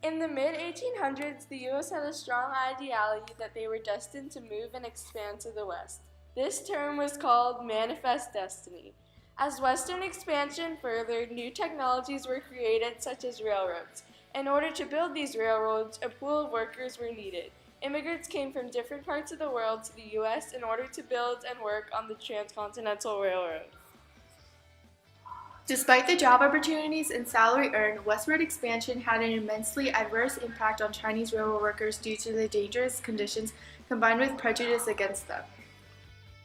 In the mid-1800s, the U.S. had a strong ideology that they were destined to move and expand to the West. This term was called Manifest Destiny. As Western expansion furthered, new technologies were created, such as railroads. In order to build these railroads, a pool of workers were needed. Immigrants came from different parts of the world to the U.S. in order to build and work on the Transcontinental Railroad. Despite the job opportunities and salary earned, westward expansion had an immensely adverse impact on Chinese railroad workers due to the dangerous conditions combined with prejudice against them.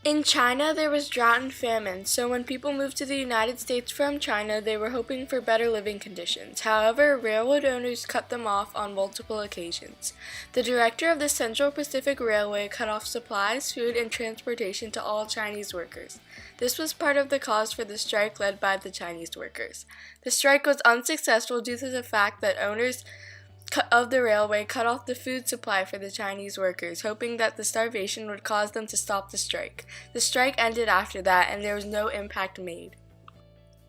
In China, there was drought and famine, so when people moved to the United States from China, they were hoping for better living conditions. However, railroad owners cut them off on multiple occasions. The director of the Central Pacific Railway cut off supplies, food, and transportation to all Chinese workers. This was part of the cause for the strike led by the Chinese workers. The strike was unsuccessful due to the fact that owners of the railway cut off the food supply for the Chinese workers, hoping that the starvation would cause them to stop the strike. The strike ended after that, and there was no impact made.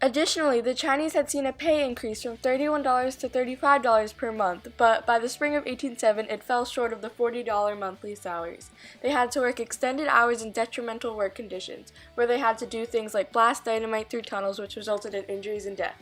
Additionally, the Chinese had seen a pay increase from $31 to $35 per month, but by the spring of 1807, it fell short of the $40 monthly salaries. They had to work extended hours in detrimental work conditions, where they had to do things like blast dynamite through tunnels, which resulted in injuries and death.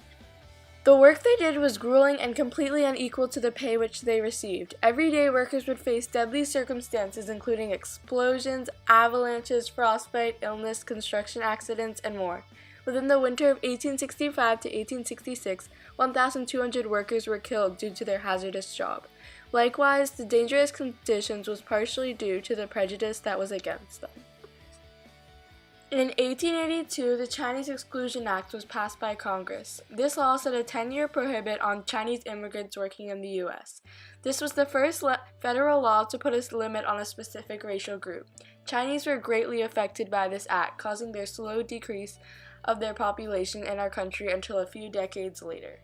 The work they did was grueling and completely unequal to the pay which they received. Every day, workers would face deadly circumstances including explosions, avalanches, frostbite, illness, construction accidents, and more. Within the winter of 1865 to 1866, 1,200 workers were killed due to their hazardous job. Likewise, the dangerous conditions was partially due to the prejudice that was against them. In 1882, the Chinese Exclusion Act was passed by Congress. This law set a 10-year prohibit on Chinese immigrants working in the U.S. This was the first federal law to put a limit on a specific racial group. Chinese were greatly affected by this act, causing their slow decrease of their population in our country until a few decades later.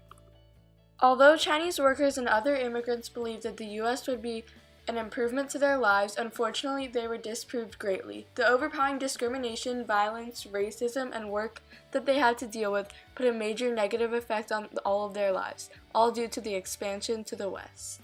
Although Chinese workers and other immigrants believed that the U.S. would be an improvement to their lives, unfortunately, they were disproved greatly. The overpowering discrimination, violence, racism, and work that they had to deal with put a major negative effect on all of their lives, all due to the expansion to the West.